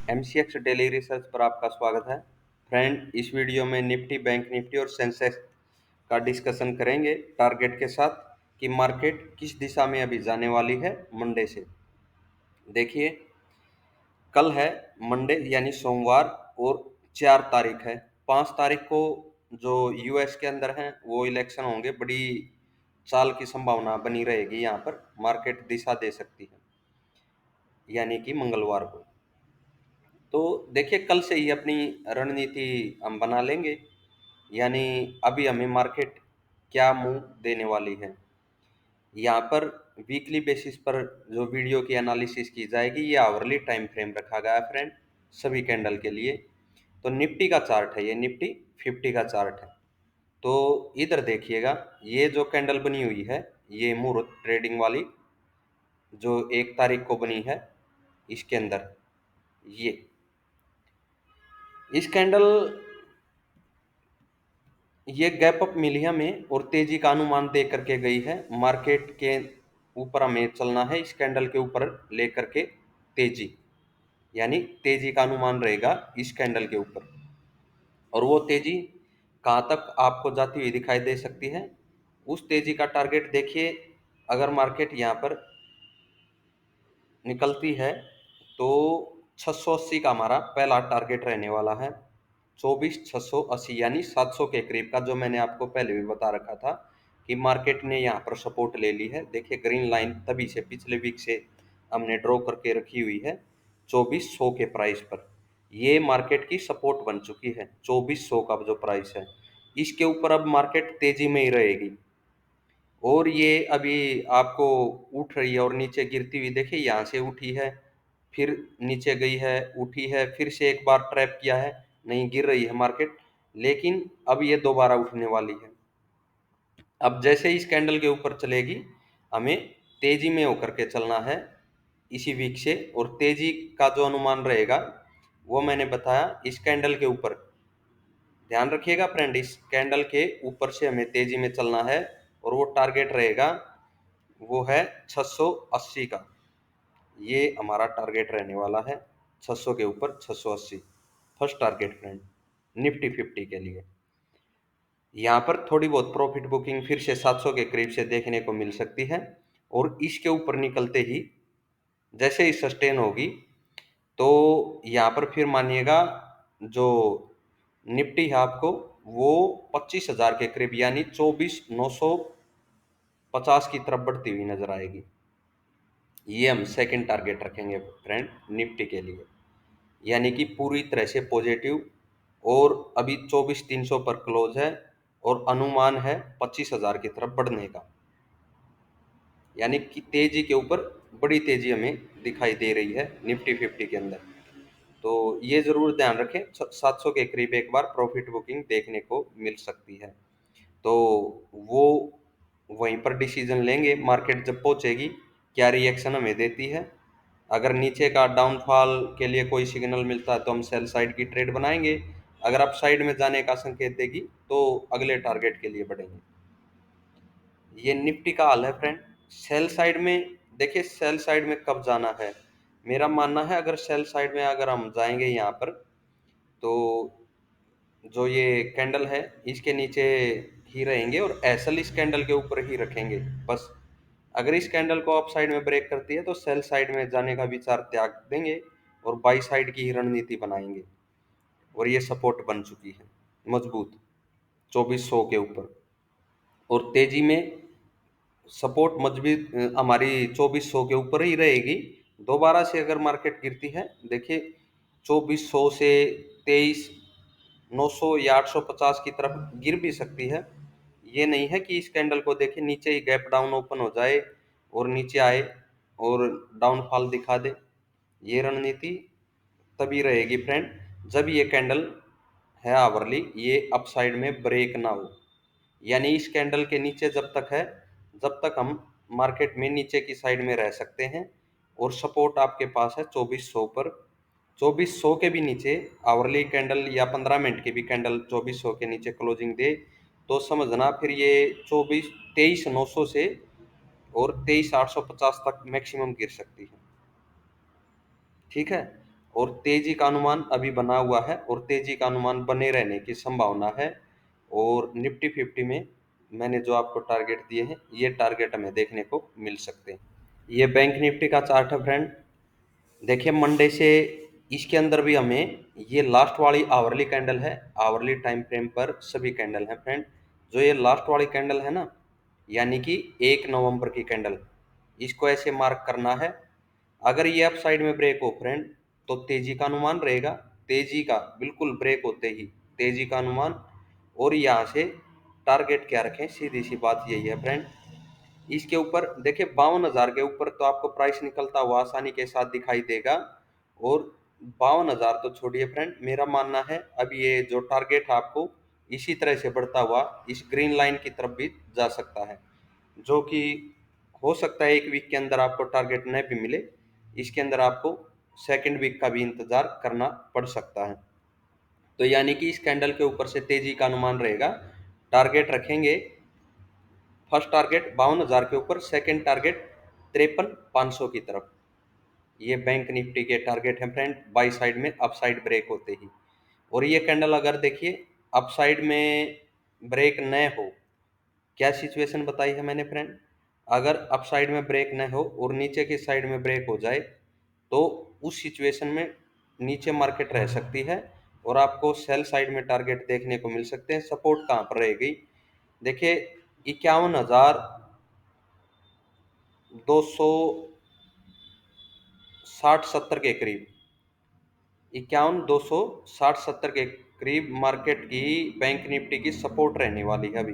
MCX daily research पर आपका स्वागत है। फ्रेंड, इस वीडियो में निफ्टी, बैंक निफ्टी और सेंसेक्स का डिस्कशन करेंगे टारगेट के साथ कि मार्केट किस दिशा में अभी जाने वाली है मंडे से। देखिए, कल है मंडे यानी सोमवार और 4 तारीख है। 5 तारीख को जो यूएस के अंदर है वो इलेक्शन होंगे, बड़ी चाल की संभावना बनी रहेगी। यहाँ पर मार्केट दिशा दे सकती है, यानी कि मंगलवार को। तो देखिए, कल से ही अपनी रणनीति हम बना लेंगे, यानी अभी हमें मार्केट क्या मूव देने वाली है। यहाँ पर वीकली बेसिस पर जो वीडियो की एनालिसिस की जाएगी, ये आवरली टाइम फ्रेम रखा गया है फ्रेंड, सभी कैंडल के लिए। तो निफ्टी का चार्ट है, ये निफ्टी 50 का चार्ट है। तो इधर देखिएगा, ये जो कैंडल बनी हुई है, ये मुहूर्त ट्रेडिंग वाली जो 1 तारीख को बनी है, इसके अंदर ये इस कैंडल ये गैप अप मिली हमें और तेजी का अनुमान दे करके गई है। मार्केट के ऊपर हमें चलना है, इस कैंडल के ऊपर लेकर के तेजी, यानी तेजी का अनुमान रहेगा इस कैंडल के ऊपर। और वो तेजी कहाँ तक आपको जाती हुई दिखाई दे सकती है, उस तेजी का टारगेट देखिए। अगर मार्केट यहाँ पर निकलती है तो 680 का हमारा पहला टारगेट रहने वाला है। 24,680 यानी 700 के करीब का, जो मैंने आपको पहले भी बता रखा था कि मार्केट ने यहाँ पर सपोर्ट ले ली है। देखिए, ग्रीन लाइन तभी से पिछले वीक से हमने ड्रॉ करके रखी हुई है 2400 के प्राइस पर। ये मार्केट की सपोर्ट बन चुकी है 2400 का जो प्राइस है। इसके ऊपर अब मार्केट तेजी में ही रहेगी। और ये अभी आपको उठ रही है और नीचे गिरती हुई, देखिए यहाँ से उठी है, फिर नीचे गई है, उठी है, फिर से एक बार ट्रैप किया है, नहीं गिर रही है मार्केट, लेकिन अब ये दोबारा उठने वाली है। अब जैसे इस कैंडल के ऊपर चलेगी, हमें तेजी में होकर के चलना है इसी वीक से। और तेजी का जो अनुमान रहेगा वो मैंने बताया इस कैंडल के ऊपर। ध्यान रखिएगा फ्रेंड, इस कैंडल के ऊपर से हमें तेजी में चलना है और वो टारगेट रहेगा, वो है 680 का। ये हमारा टारगेट रहने वाला है 600 के ऊपर 680, फर्स्ट टारगेट फ्रेंड निफ्टी 50 के लिए। यहाँ पर थोड़ी बहुत प्रॉफिट बुकिंग फिर से 700 के करीब से देखने को मिल सकती है। और इसके ऊपर निकलते ही जैसे ही सस्टेन होगी, तो यहाँ पर फिर मानिएगा जो निफ्टी है आपको वो 25,000 के करीब यानी 24,950 की तरफ बढ़ती हुई नजर आएगी। ये हम सेकंड टारगेट रखेंगे फ्रेंड निफ्टी के लिए, यानी कि पूरी तरह से पॉजिटिव। और अभी 24,300 पर क्लोज है और अनुमान है 25,000 की तरफ बढ़ने का, यानी कि तेजी के ऊपर बड़ी तेजी हमें दिखाई दे रही है निफ्टी 50 के अंदर। तो ये जरूर ध्यान रखें, 700 के करीब एक बार प्रॉफिट बुकिंग देखने को मिल सकती है। तो वो वहीं पर डिसीजन लेंगे मार्केट जब पहुंचेगी, क्या रिएक्शन हमें देती है। अगर नीचे का डाउनफॉल के लिए कोई सिग्नल मिलता है तो हम सेल साइड की ट्रेड बनाएंगे। अगर अप साइड में जाने का संकेत देगी तो अगले टारगेट के लिए बढ़ेंगे। ये निफ्टी का हाल है फ्रेंड। सेल साइड में देखिए, सेल साइड में कब जाना है, मेरा मानना है अगर सेल साइड में अगर हम जाएंगे यहाँ पर, तो जो ये कैंडल है इसके नीचे ही रहेंगे और एसएल इस कैंडल के ऊपर ही रखेंगे बस। अगर इस कैंडल को अप साइड में ब्रेक करती है तो सेल साइड में जाने का विचार त्याग देंगे और बाई साइड की ही रणनीति बनाएंगे। और ये सपोर्ट बन चुकी है मजबूत 2400 के ऊपर। और तेजी में सपोर्ट मजबूत हमारी 2400 के ऊपर ही रहेगी। दोबारा से अगर मार्केट गिरती है, देखिए 2400 से 23,900 या 850 की तरफ गिर भी सकती है। ये नहीं है कि इस कैंडल को देखिए नीचे ही गैप डाउन ओपन हो जाए और नीचे आए और डाउनफॉल दिखा दे। ये रणनीति तभी रहेगी फ्रेंड जब ये कैंडल है आवरली, ये अपसाइड में ब्रेक ना हो। यानी इस कैंडल के नीचे जब तक है, जब तक हम मार्केट में नीचे की साइड में रह सकते हैं। और सपोर्ट आपके पास है 2400 पर। 2400 के भी नीचे आवरली कैंडल या 15 मिनट की भी कैंडल 2400 के नीचे क्लोजिंग दे, तो समझना फिर ये 23,900 से और 23,850 तक मैक्सिमम गिर सकती है। ठीक है। और तेजी का अनुमान अभी बना हुआ है और तेजी का अनुमान बने रहने की संभावना है। और निफ्टी 50 में मैंने जो आपको टारगेट दिए हैं, ये टारगेट हमें देखने को मिल सकते हैं। ये बैंक निफ्टी का चार्ट है फ्रेंड। देखिए मंडे से इसके अंदर भी हमें ये लास्ट वाली आवरली कैंडल है, आवरली टाइम फ्रेम पर सभी कैंडल है फ्रेंड। जो ये लास्ट वाली कैंडल है ना, यानी कि 1 नवंबर की कैंडल, इसको ऐसे मार्क करना है। अगर ये अप साइड में ब्रेक हो फ्रेंड, तो तेजी का अनुमान रहेगा, तेजी का बिल्कुल ब्रेक होते ही तेजी का अनुमान। और यहाँ से टारगेट क्या रखें, सीधी सी बात यही है फ्रेंड। इसके ऊपर देखिए 52,000 के ऊपर तो आपको प्राइस निकलता हुआ आसानी के साथ दिखाई देगा। और 52,000 तो छोड़िए फ्रेंड, मेरा मानना है अब ये जो टारगेट है आपको इसी तरह से बढ़ता हुआ इस ग्रीन लाइन की तरफ भी जा सकता है, जो कि हो सकता है एक वीक के अंदर आपको टारगेट नहीं भी मिले, इसके अंदर आपको सेकेंड वीक का भी इंतजार करना पड़ सकता है। तो यानी कि इस कैंडल के ऊपर से तेजी का अनुमान रहेगा। टारगेट रखेंगे, फर्स्ट टारगेट 52,000 के ऊपर, सेकंड टारगेट 53,500 की तरफ। ये बैंक निफ्टी के टारगेट हैं फ्रेंड, बाई साइड में अप साइड ब्रेक होते ही। और ये कैंडल अगर देखिए अप साइड में ब्रेक न हो, क्या सिचुएशन बताई है मैंने फ्रेंड, अगर अप साइड में ब्रेक न हो और नीचे की साइड में ब्रेक हो जाए, तो उस सिचुएशन में नीचे मार्केट रह सकती है और आपको सेल साइड में टारगेट देखने को मिल सकते हैं। सपोर्ट कहाँ पर रहेगी, देखिए 51,260-70 के करीब, 51,260-70 के करीब मार्केट की बैंक निफ्टी की सपोर्ट रहने वाली है अभी।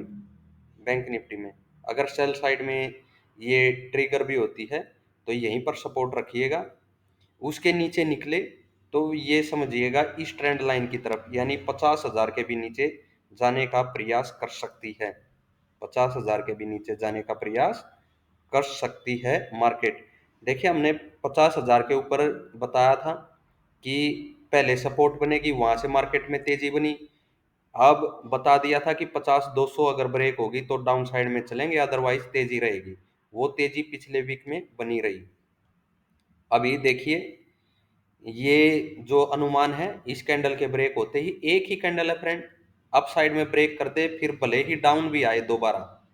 बैंक निफ्टी में अगर सेल साइड में ये ट्रिगर भी होती है तो यहीं पर सपोर्ट रखिएगा। उसके नीचे निकले तो ये समझिएगा इस ट्रेंड लाइन की तरफ, यानी 50,000 के भी नीचे जाने का प्रयास कर सकती है। 50,000 के भी नीचे जाने का प्रयास कर सकती है मार्केट। देखिए हमने 50,000 के ऊपर बताया था कि पहले सपोर्ट बनेगी, वहां से मार्केट में तेजी बनी। अब बता दिया था कि 50,200 अगर ब्रेक होगी तो डाउन साइड में चलेंगे, अदरवाइज तेजी रहेगी। वो तेजी पिछले वीक में बनी रही। अभी देखिए ये जो अनुमान है, इस कैंडल के ब्रेक होते ही, एक ही कैंडल है फ्रेंड, अप साइड में ब्रेक कर दे, फिर भले ही डाउन भी आए, दोबारा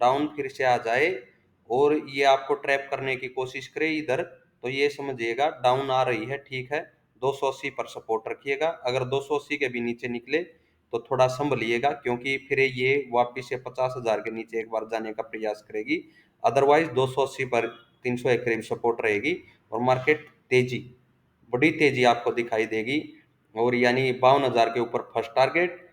डाउन फिर से आ जाए और ये आपको ट्रैप करने की कोशिश करे इधर, तो ये समझिएगा डाउन आ रही है, ठीक है। 280 पर सपोर्ट रखिएगा, अगर 280 के भी नीचे निकले तो थोड़ा संभलिएगा, क्योंकि फिर ये वापिस से 50,000 के नीचे एक बार जाने का प्रयास करेगी। अदरवाइज 280 पर 300 के करीब सपोर्ट रहेगी और मार्केट तेजी, बड़ी तेजी आपको दिखाई देगी। और यानी 52,000 के ऊपर फर्स्ट टारगेट,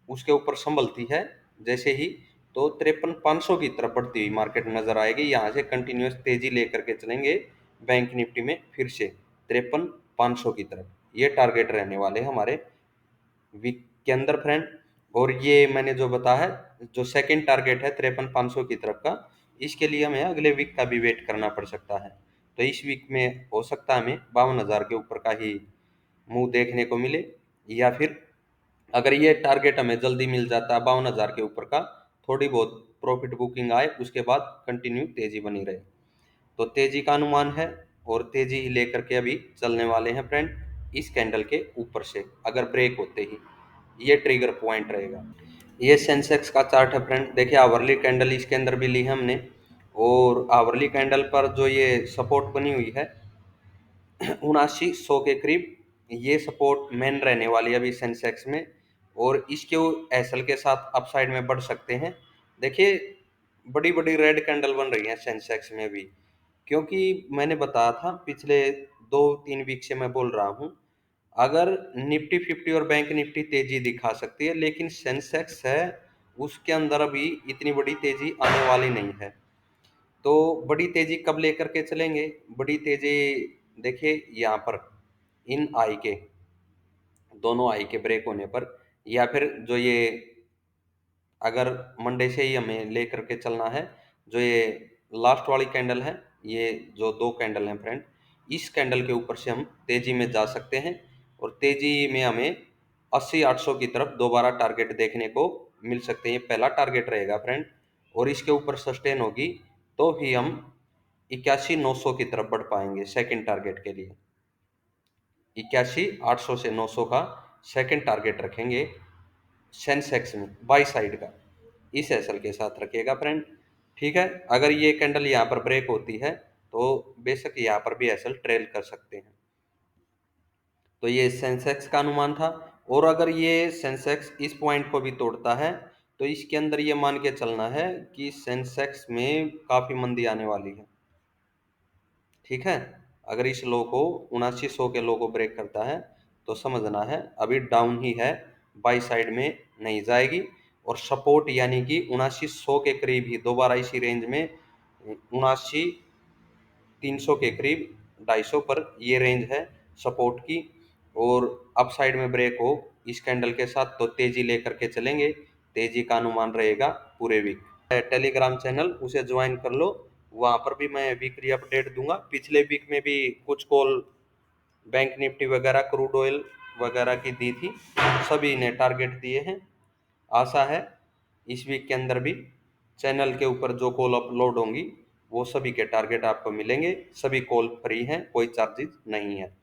उसके ऊपर संभलती है जैसे ही, तो 53,500 की तरफ बढ़ती हुई मार्केट नजर आएगी। यहाँ से कंटिन्यूस तेजी लेकर के चलेंगे बैंक निफ्टी में, फिर से 53,500 की तरफ ये टारगेट रहने वाले हमारे वीक के अंदर फ्रेंड। और ये मैंने जो बताया है, जो सेकंड टारगेट है 53,500 की तरफ का, इसके लिए हमें अगले वीक का भी वेट करना पड़ सकता है। तो इस वीक में हो सकता है हमें 52,000 के ऊपर का ही मुंह देखने को मिले, या फिर अगर ये टारगेट हमें जल्दी मिल जाता है 52,000 के ऊपर का, थोड़ी बहुत प्रॉफिट बुकिंग आए, उसके बाद कंटिन्यू तेजी बनी रहे, तो तेजी का अनुमान है और तेजी ही लेकर के अभी चलने वाले हैं फ्रेंड। इस कैंडल के ऊपर से अगर ब्रेक होते ही ये ट्रिगर पॉइंट रहेगा। ये सेंसेक्स का चार्ट है फ्रेंड। देखिए आवरली कैंडल इसके अंदर भी ली है हमने, और आवरली कैंडल पर जो ये सपोर्ट बनी हुई है 79,100 के करीब, ये सपोर्ट मेन रहने वाली है अभी सेंसेक्स में। और इसके एसएल के साथ अपसाइड में बढ़ सकते हैं। देखिए बड़ी बड़ी रेड कैंडल बन रही है सेंसेक्स में भी, क्योंकि मैंने बताया था पिछले 2-3 वीक से मैं बोल रहा हूँ, अगर निफ्टी 50 और बैंक निफ्टी तेजी दिखा सकती है, लेकिन सेंसेक्स है उसके अंदर अभी इतनी बड़ी तेजी आने वाली नहीं है। तो बड़ी तेजी कब लेकर के चलेंगे, बड़ी तेजी देखिए यहाँ पर इन आई के, दोनों आई के ब्रेक होने पर, या फिर जो ये अगर मंडे से ही हमें लेकर के चलना है, जो ये लास्ट वाली कैंडल है, ये जो दो कैंडल हैं फ्रेंड, इस कैंडल के ऊपर से हम तेजी में जा सकते हैं। और तेजी में हमें 80,800 की तरफ दोबारा टारगेट देखने को मिल सकते हैं, ये पहला टारगेट रहेगा फ्रेंड। और इसके ऊपर सस्टेन होगी तो ही हम 81,900 की तरफ बढ़ पाएंगे सेकंड टारगेट के लिए। 81,800 से 900 का सेकंड टारगेट रखेंगे सेंसेक्स में बाई साइड का, इस एसएल के साथ रखिएगा फ्रेंड। ठीक है, अगर ये कैंडल यहाँ पर ब्रेक होती है तो बेशक यहाँ पर भी एसएल ट्रेल कर सकते हैं। तो ये सेंसेक्स का अनुमान था। और अगर ये सेंसेक्स इस पॉइंट को भी तोड़ता है तो इसके अंदर ये मान के चलना है कि सेंसेक्स में काफी मंदी आने वाली है। ठीक है, अगर इस लो को 7900 के लो को ब्रेक करता है तो समझना है अभी डाउन ही है, बाई साइड में नहीं जाएगी। और सपोर्ट यानी कि 7900 के करीब ही दोबारा इसी रेंज में 79,300 के करीब 250 पर ये रेंज है सपोर्ट की। और अप साइड में ब्रेक हो इस कैंडल के साथ तो तेजी लेकर के चलेंगे, तेजी का अनुमान रहेगा पूरे वीक। टेलीग्राम चैनल उसे ज्वाइन कर लो, वहां पर भी मैं वीकली अपडेट दूंगा। पिछले वीक में भी कुछ कॉल बैंक निफ्टी वगैरह क्रूड ऑयल वगैरह की दी थी, सभी ने टारगेट दिए हैं। आशा है इस वीक के अंदर भी चैनल के ऊपर जो कॉल अपलोड होंगी वो सभी के टारगेट आपको मिलेंगे। सभी कॉल फ्री हैं, कोई चार्जेस नहीं है।